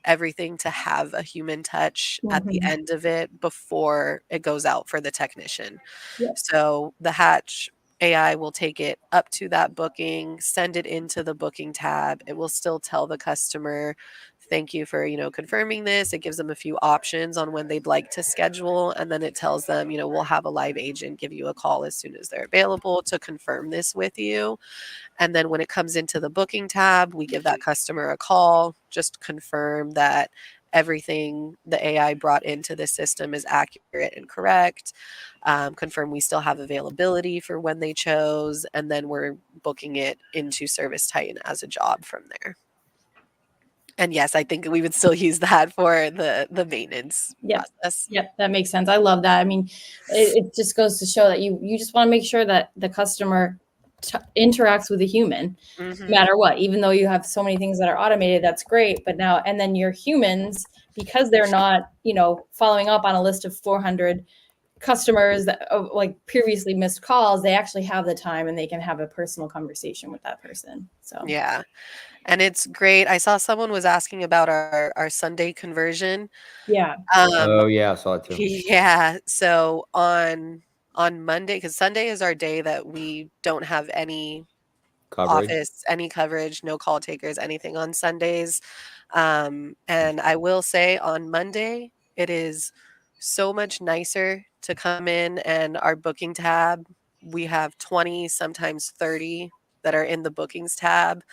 S3: everything to have a human touch at the
S1: Mhm.
S3: end of it before it goes out for the technician.
S1: Yeah.
S3: So the Hatch AI will take it up to that booking, send it into the booking tab. It will still tell the customer, thank you for, confirming this. It gives them a few options on when they'd like to schedule. And then it tells them, we'll have a live agent give you a call as soon as they're available to confirm this with you. And then when it comes into the booking tab, we give that customer a call, just confirm that everything the AI brought into the system is accurate and correct. Confirm we still have availability for when they chose, and then we're booking it into Service Titan as a job from there. And yes, I think we would still use that for the maintenance process.
S1: Yep, that makes sense. I love that. I mean, it just goes to show that you just want to make sure that the customer interacts with a human, no matter what. Even though you have so many things that are automated, that's great. But now, and then your humans, because they're not, following up on a list of 400 customers that like previously missed calls, they actually have the time and they can have a personal conversation with that person. So
S3: yeah. And it's great. I saw someone was asking about our Sunday conversion.
S1: Yeah.
S2: Oh yeah, I saw it too.
S3: Yeah. So on Monday, because Sunday is our day that we don't have any office, any coverage, no call takers, anything on Sundays. And I will say on Monday, it is so much nicer to come in, and our booking tab, we have 20, sometimes 30 that are in the bookings tab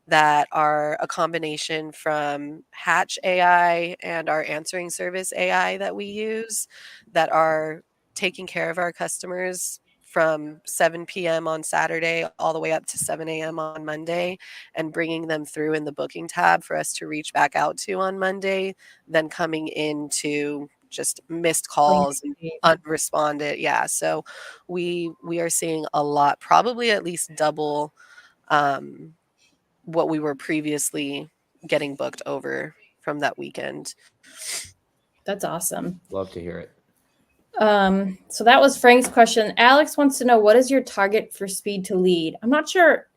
S3: that are a combination from Hatch AI and our answering service AI that we use, that are taking care of our customers from 7 p.m. on Saturday all the way up to 7 a.m. on Monday, and bringing them through in the booking tab for us to reach back out to on Monday, then coming into just missed calls and unresponded. Yeah. So we are seeing a lot, probably at least double what we were previously getting booked over from that weekend.
S1: That's awesome.
S2: Love to hear it.
S1: So that was Frank's question. Alex wants to know, what is your target for speed to lead? I'm not sure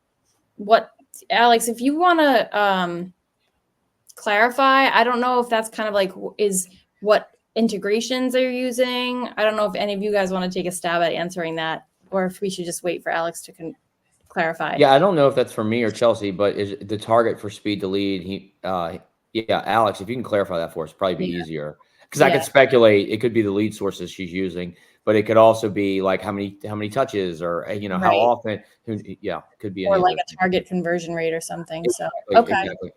S1: what, Alex, if you want to clarify, I don't know if that's kind of like is what integrations they're using. I don't know if any of you guys want to take a stab at answering that, or if we should just wait for Alex to clarify.
S2: Yeah, I don't know if that's for me or Chelsea, but is the target for speed to lead? Yeah, Alex, if you can clarify that for us, probably be easier. Because I could speculate, it could be the lead sources she's using, but it could also be like how many touches, or how often. Could be,
S1: or like a target conversion rate or something.
S2: Exactly,
S1: so okay.
S2: Exactly.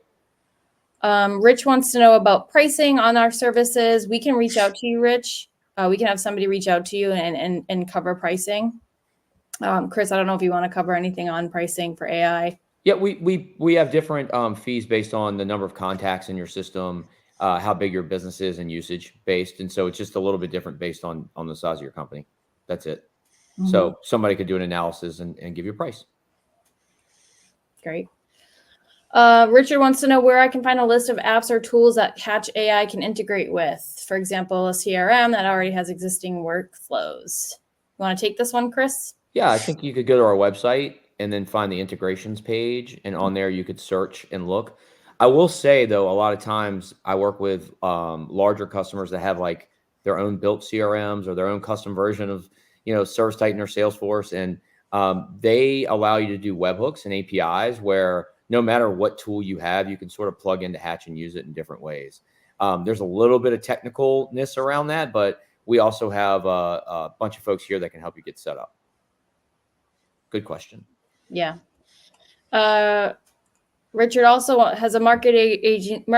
S1: Rich wants to know about pricing on our services. We can reach out to you, Rich. We can have somebody reach out to you and cover pricing. Chris, I don't know if you want to cover anything on pricing for AI.
S2: Yeah, we have different fees based on the number of contacts in your system, how big your business is, and usage based. And so it's just a little bit different based on the size of your company. That's it. Mm-hmm. So somebody could do an analysis and give you a price.
S1: Great. Richard wants to know where I can find a list of apps or tools that Hatch AI can integrate with. For example, a CRM that already has existing workflows. You want to take this one, Chris?
S2: Yeah, I think you could go to our website and then find the integrations page, and on there you could search and look. I will say though, a lot of times I work with larger customers that have like their own built CRMs or their own custom version of Service Titan or Salesforce, and they allow you to do webhooks and APIs where no matter what tool you have, you can sort of plug into Hatch and use it in different ways. There's a little bit of technicalness around that, but we also have a bunch of folks here that can help you get set up. Good question.
S1: Yeah. Richard also has a marketing agent.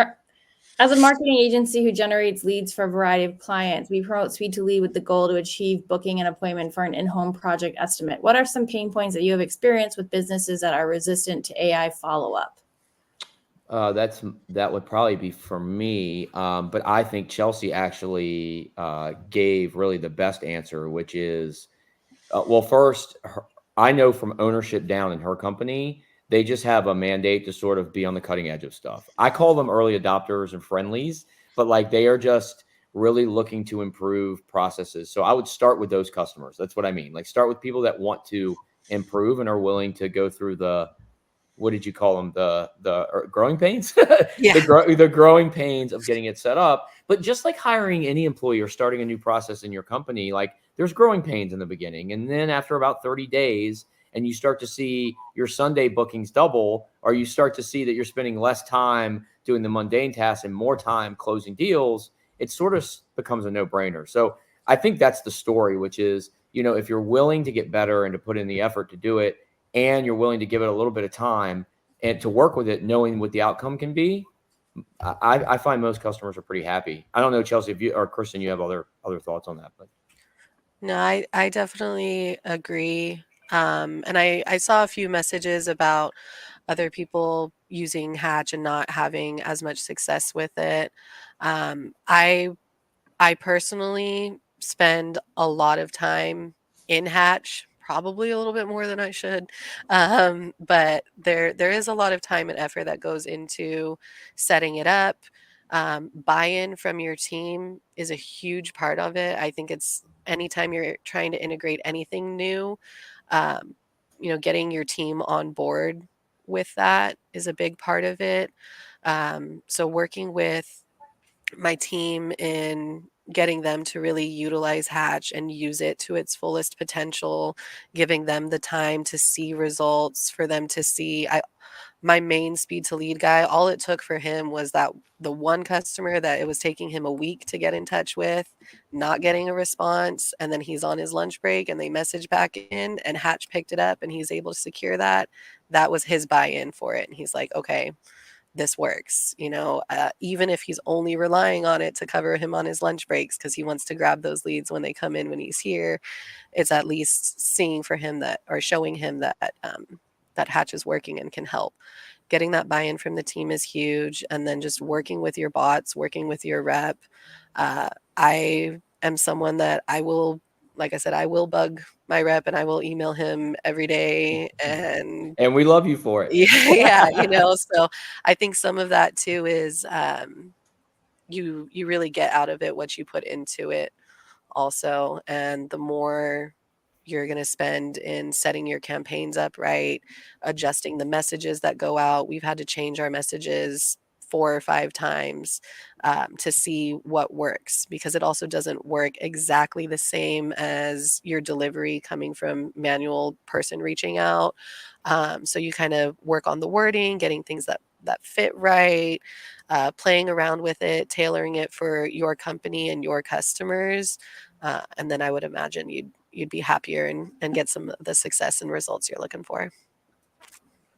S1: As a marketing agency who generates leads for a variety of clients, we promote speed to lead with the goal to achieve booking an appointment for an in-home project estimate. What are some pain points that you have experienced with businesses that are resistant to AI follow-up?
S2: That would probably be for me, but I think Chelsea actually gave really the best answer, which is, well, first, I know from ownership down in her company, they just have a mandate to sort of be on the cutting edge of stuff. I call them early adopters and friendlies, but like they are just really looking to improve processes. So I would start with those customers. That's what I mean. Like start with people that want to improve and are willing to go through what did you call them? The growing pains?
S3: Yeah.
S2: the growing pains of getting it set up. But just like hiring any employee or starting a new process in your company, like there's growing pains in the beginning. And then after about 30 days, and you start to see your Sunday bookings double, or you start to see that you're spending less time doing the mundane tasks and more time closing deals, it sort of becomes a no-brainer. So I think that's the story, which is, if you're willing to get better and to put in the effort to do it, and you're willing to give it a little bit of time and to work with it, knowing what the outcome can be, I find most customers are pretty happy. I don't know, Chelsea, if you or Kristen, you have other thoughts on that, but
S3: No, I definitely agree. And I saw a few messages about other people using Hatch and not having as much success with it. I personally spend a lot of time in Hatch, probably a little bit more than I should. But there is a lot of time and effort that goes into setting it up. Buy-in from your team is a huge part of it. I think it's anytime you're trying to integrate anything new, um, getting your team on board with that is a big part of it. So working with my team in getting them to really utilize Hatch and use it to its fullest potential, giving them the time to see results, for them to see. My main speed to lead guy, all it took for him was that the one customer that it was taking him a week to get in touch with, not getting a response, and then he's on his lunch break and they message back in and Hatch picked it up and he's able to secure that. That was his buy-in for it. And he's like, okay, this works, even if he's only relying on it to cover him on his lunch breaks because he wants to grab those leads when they come in when he's here. It's at least seeing for him that, or showing him that that Hatch is working and can help. Getting that buy-in from the team is huge, and then just working with your bots, working with your rep. I am someone that I will, like I said, I will bug my rep and I will email him every day, and
S2: we love you for it.
S3: yeah, so I think some of that too is you really get out of it what you put into it also. And the more you're going to spend in setting your campaigns up right, adjusting the messages that go out. We've had to change our messages 4 or 5 times to see what works, because it also doesn't work exactly the same as your delivery coming from manual person reaching out. So you kind of work on the wording, getting things that fit right, playing around with it, tailoring it for your company and your customers. And then I would imagine you'd be happier and get some of the success and results you're looking for.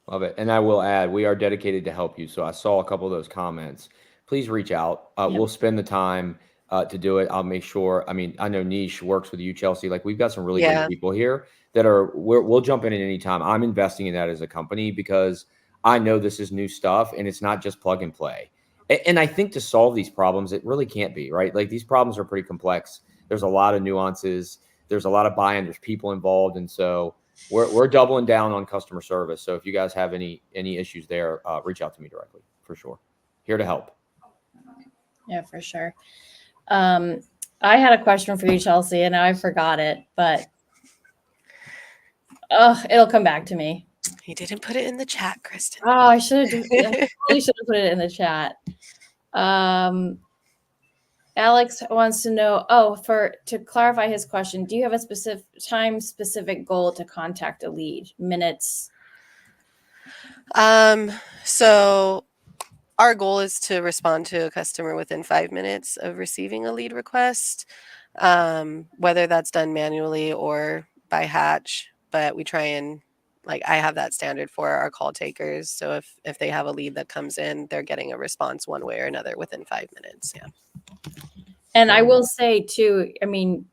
S2: Love it. And I will add, we are dedicated to help you. So I saw a couple of those comments. Please reach out. We'll spend the time to do it. I'll make sure. I mean, I know Niche works with you, Chelsea. Like, we've got some really great people here that we'll jump in at any time. I'm investing in that as a company because I know this is new stuff and it's not just plug and play. And I think to solve these problems, it really can't be, right? Like, these problems are pretty complex. There's a lot of nuances. There's a lot of buy-in. There's people involved. And so we're doubling down on customer service. So if you guys have any issues there, reach out to me directly for sure. Here to help.
S1: Yeah, for sure. I had a question for you, Chelsea, and now I forgot it, but it'll come back to me.
S3: You didn't put it in the chat, Kristen.
S1: Oh, I should have. I really should have put it in the chat. Alex wants to know, to clarify his question, do you have a specific goal to contact a lead? Minutes?
S3: So our goal is to respond to a customer within 5 minutes of receiving a lead request, whether that's done manually or by Hatch. But we try and, I have that standard for our call takers. So if they have a lead that comes in, they're getting a response one way or another within 5 minutes. Yeah.
S1: And I will say too, I mean,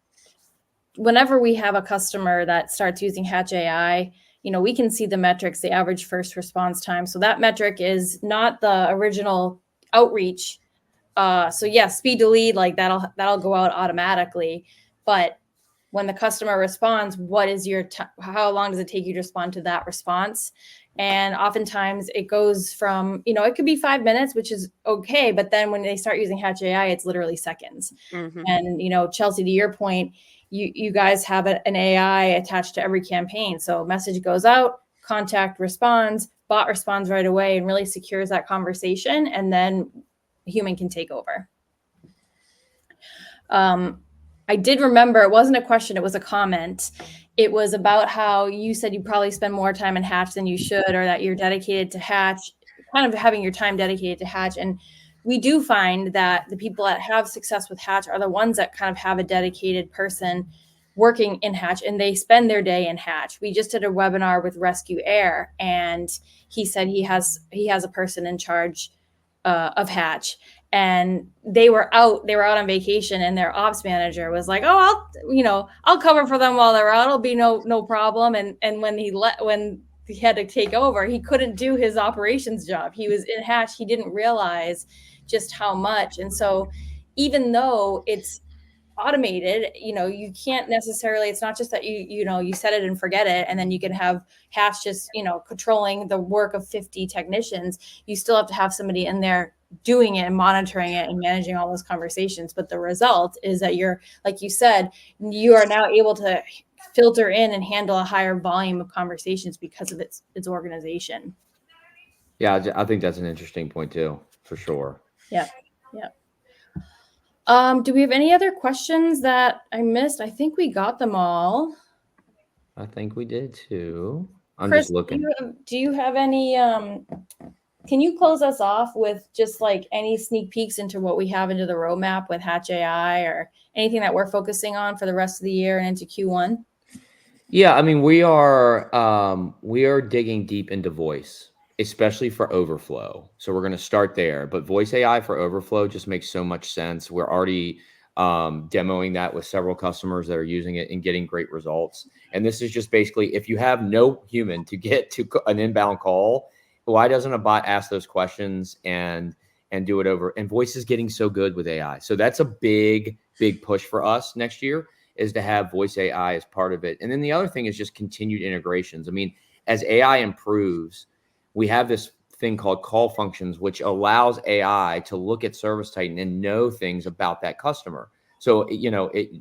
S1: whenever we have a customer that starts using Hatch AI, we can see the metrics, the average first response time. So that metric is not the original outreach. So yeah, speed to lead, like that'll go out automatically. But when the customer responds, what is how long does it take you to respond to that response? And oftentimes it goes from, it could be 5 minutes, which is okay. But then when they start using Hatch AI, it's literally seconds. Mm-hmm. And, Chelsea, to your point, you guys have an AI attached to every campaign. So message goes out, contact responds, bot responds right away, and really secures that conversation. And then a human can take over. I did remember, it wasn't a question, it was a comment. it was about how you said you probably spend more time in Hatch than you should, or that you're dedicated to Hatch, kind of having your time dedicated to Hatch. And we do find that the people that have success with Hatch are the ones that kind of have a dedicated person working in Hatch, and they spend their day in Hatch. We just did a webinar with Rescue Air, and he said he has a person in charge of Hatch, and they were out on vacation, and their ops manager was like, "Oh, I'll cover for them while they're out. It'll be no problem." And when he had to take over, he couldn't do his operations job. He was in Hatch. He didn't realize just how much. And so even though it's automated, you can't necessarily, it's not just that you set it and forget it, and then you can have Hatch just controlling the work of 50 technicians. You still have to have somebody in there doing it and monitoring it and managing all those conversations. But the result is that you're, like you said, you are now able to filter in and handle a higher volume of conversations because of its organization.
S2: Yeah, I think that's an interesting point too, for sure.
S1: Yeah. Do we have any other questions that I missed? I think we got them all.
S2: I think we did too. I'm
S1: Chris,
S2: just looking.
S1: do you have any, can you close us off with just like any sneak peeks into what we have into the roadmap with Hatch AI, or anything that we're focusing on for the rest of the year and into Q1?
S2: Yeah, I mean, we are digging deep into voice, especially for overflow. So we're going to start there, but voice AI for overflow just makes so much sense. We're already demoing that with several customers that are using it and getting great results. And this is just basically, if you have no human to get to an inbound call, why doesn't a bot ask those questions and do it over? And voice is getting so good with AI. So that's a big push for us next year, is to have voice AI as part of it. And then the other thing is just continued integrations. I mean, as AI improves, we have this thing called call functions, which allows AI to look at Service Titan and know things about that customer. So,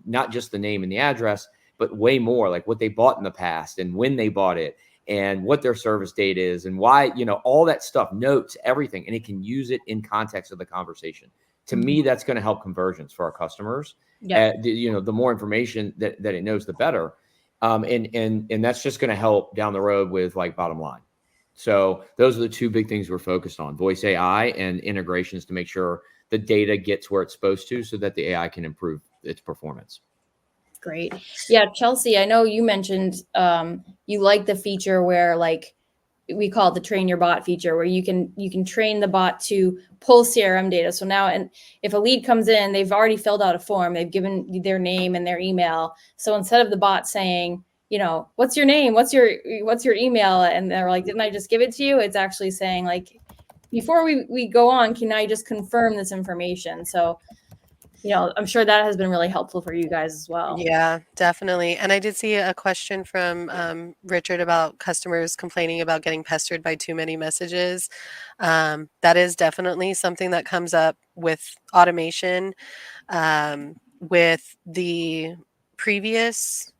S2: not just the name and the address, but way more, like what they bought in the past and when they bought it and what their service date is and why, all that stuff, notes, everything. And it can use it in context of the conversation. To me, that's going to help conversions for our customers.
S1: Yeah.
S2: The more information that it knows, the better. And that's just going to help down the road with like bottom line. So those are the two big things we're focused on: voice AI and integrations to make sure the data gets where it's supposed to, so that the AI can improve its performance.
S1: Great. Yeah, Chelsea, I know you mentioned you like the feature where, like, we call it the train your bot feature, where you can train the bot to pull CRM data. So now, and if a lead comes in, they've already filled out a form, they've given their name and their email. So instead of the bot saying, what's your name, what's your email, and they're like, didn't I just give it to you? It's actually saying, like, before we go on, can I just confirm this information? So I'm sure that has been really helpful for you guys as well.
S3: Yeah, definitely. And I did see a question from Richard about customers complaining about getting pestered by too many messages. That is definitely something that comes up with automation. With the previous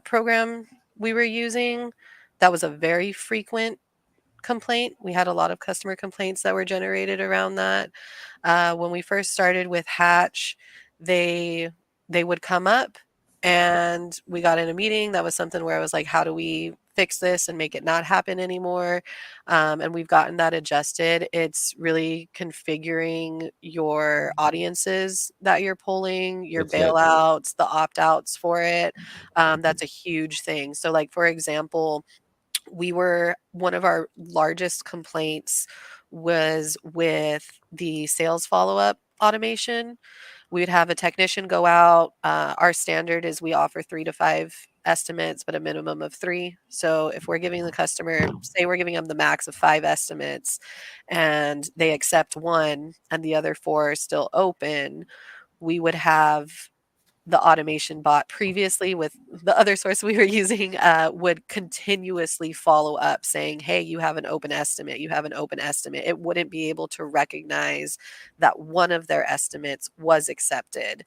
S3: program we were using, that was a very frequent complaint. We had a lot of customer complaints that were generated around that. When we first started with Hatch, they would come up and we got in a meeting. That was something where I was like, how do we fix this and make it not happen anymore? And we've gotten that adjusted. It's really configuring your audiences that you're pulling, your bailouts, the opt-outs for it. That's a huge thing. So like, for example, one of our largest complaints was with the sales follow-up automation. We'd have a technician go out. Our standard is we offer 3 to 5 estimates, but a minimum of 3. So if we're giving the customer, say we're giving them the max of 5 estimates and they accept 1 and the other 4 are still open, we would have the automation bot previously with the other source we were using would continuously follow up saying, hey, you have an open estimate. You have an open estimate. It wouldn't be able to recognize that one of their estimates was accepted.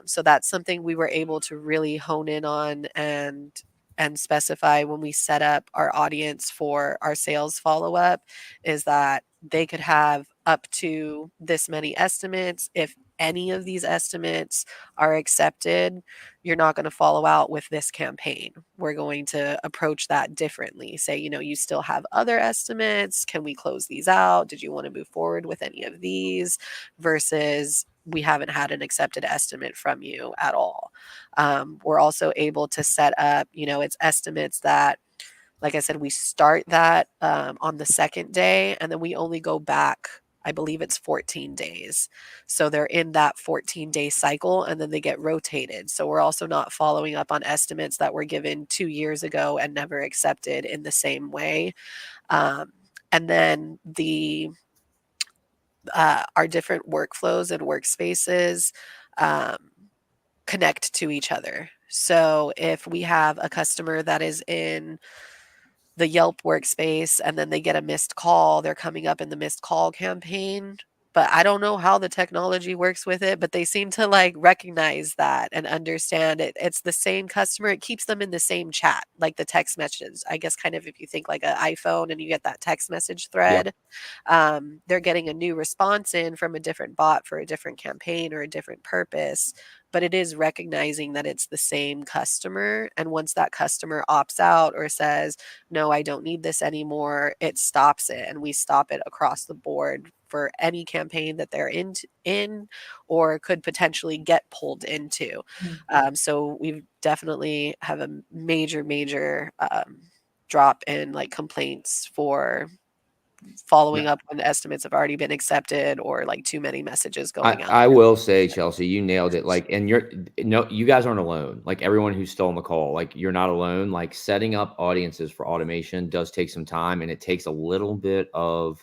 S3: So that's something we were able to really hone in on and specify when we set up our audience for our sales follow-up, is that they could have up to this many estimates. If any of these estimates are accepted, you're not going to follow out with this campaign. We're going to approach that differently. Say, you still have other estimates. Can we close these out? Did you want to move forward with any of these? Versus we haven't had an accepted estimate from you at all. We're also able to set up, it's estimates that, like I said, we start that on the second day, and then we only go back, I believe it's 14 days. So they're in that 14-day cycle, and then they get rotated. So we're also not following up on estimates that were given 2 years ago and never accepted in the same way. And then our different workflows and workspaces connect to each other. So if we have a customer that is in the Yelp workspace and then they get a missed call, they're coming up in the missed call campaign. But I don't know how the technology works with it, but they seem to like recognize that and understand it. It's the same customer. It keeps them in the same chat, like the text messages. I guess kind of if you think like an iPhone and you get that text message thread, they're getting a new response in from a different bot for a different campaign or a different purpose, but it is recognizing that it's the same customer. And once that customer opts out or says, no, I don't need this anymore, it stops it. And we stop it across the board for any campaign that they're in or could potentially get pulled into. So we definitely have a major drop in like complaints for following up when estimates have already been accepted or like too many messages going out.
S2: I will say, Chelsea, you nailed it. Like, and you guys aren't alone. Like everyone who's still on the call, like you're not alone. Like setting up audiences for automation does take some time, and it takes a little bit of,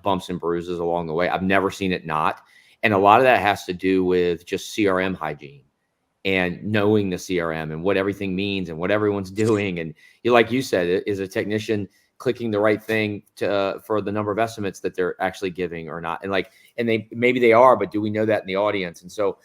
S2: bumps and bruises along the way. I've never seen it not. And a lot of that has to do with just CRM hygiene and knowing the CRM and what everything means and what everyone's doing. And like you said, is a technician clicking the right thing to for the number of estimates that they're actually giving or not? And maybe they are, but do we know that in the audience? And so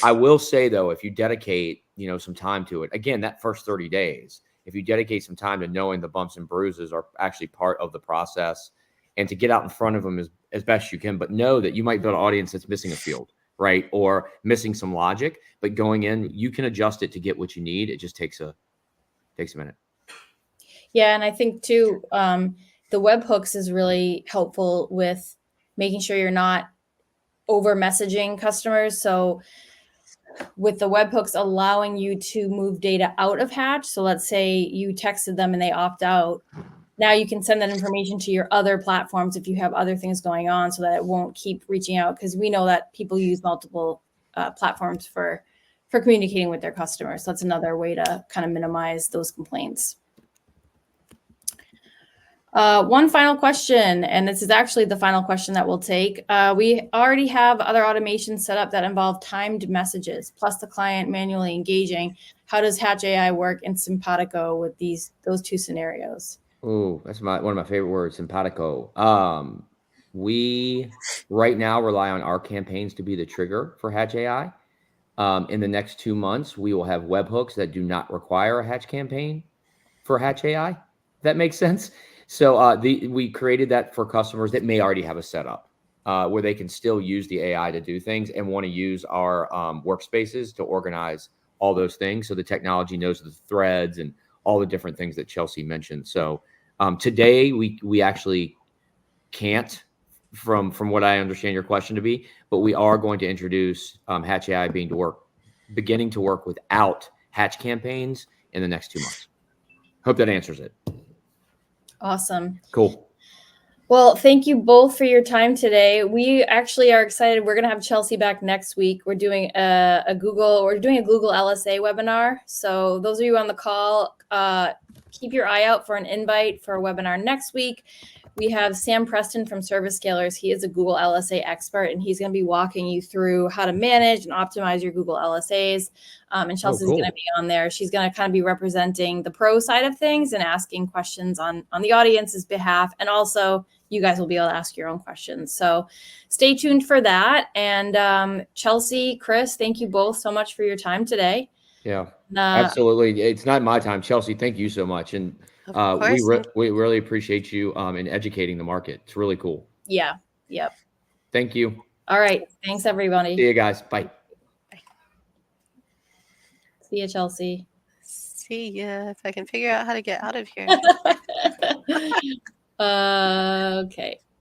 S2: I will say though, if you dedicate, some time to it, again, that first 30 days, if you dedicate some time to knowing the bumps and bruises are actually part of the process and to get out in front of them as best you can, but know that you might build an audience that's missing a field, right? Or missing some logic, but going in, you can adjust it to get what you need. It just takes a minute.
S1: Yeah, and I think too, the webhooks is really helpful with making sure you're not over messaging customers. So with the webhooks allowing you to move data out of Hatch. So let's say you texted them and they opt out. Now you can send that information to your other platforms if you have other things going on so that it won't keep reaching out, because we know that people use multiple platforms for communicating with their customers. So that's another way to kind of minimize those complaints. One final question, and this is actually the final question that we'll take. We already have other automations set up that involve timed messages, plus the client manually engaging. How does Hatch AI work in Simpatico with those two scenarios?
S2: Oh, that's one of my favorite words, simpatico. We right now rely on our campaigns to be the trigger for Hatch AI. In the next 2 months, we will have webhooks that do not require a Hatch campaign for Hatch AI. If that makes sense. So we created that for customers that may already have a setup where they can still use the AI to do things and want to use our workspaces to organize all those things. So the technology knows the threads and all the different things that Chelsea mentioned. So today we actually can't, from what I understand your question to be, but we are going to introduce Hatch AI beginning to work without Hatch campaigns in the next 2 months. Hope that answers it.
S1: Awesome.
S2: Cool.
S1: Well, thank you both for your time today. We actually are excited. We're going to have Chelsea back next week. We're doing a Google LSA webinar. So those of you on the call, keep your eye out for an invite for a webinar next week. We have Sam Preston from Service Scalers. He is a Google LSA expert, and he's going to be walking you through how to manage and optimize your Google LSAs. And Chelsea's going to be on there. She's going to kind of be representing the pro side of things and asking questions on the audience's behalf. And also, you guys will be able to ask your own questions. So stay tuned for that. And Chelsea, Chris, thank you both so much for your time today.
S2: Yeah, absolutely. It's not my time. Chelsea, thank you so much. And we really appreciate you in educating the market. It's really cool.
S1: Yeah. Yep.
S2: Thank you.
S1: All right. Thanks,
S2: See
S1: everybody.
S2: you guys. Bye.
S1: See you, Chelsea.
S3: See ya. If I can figure out how to get out of here.
S1: Okay.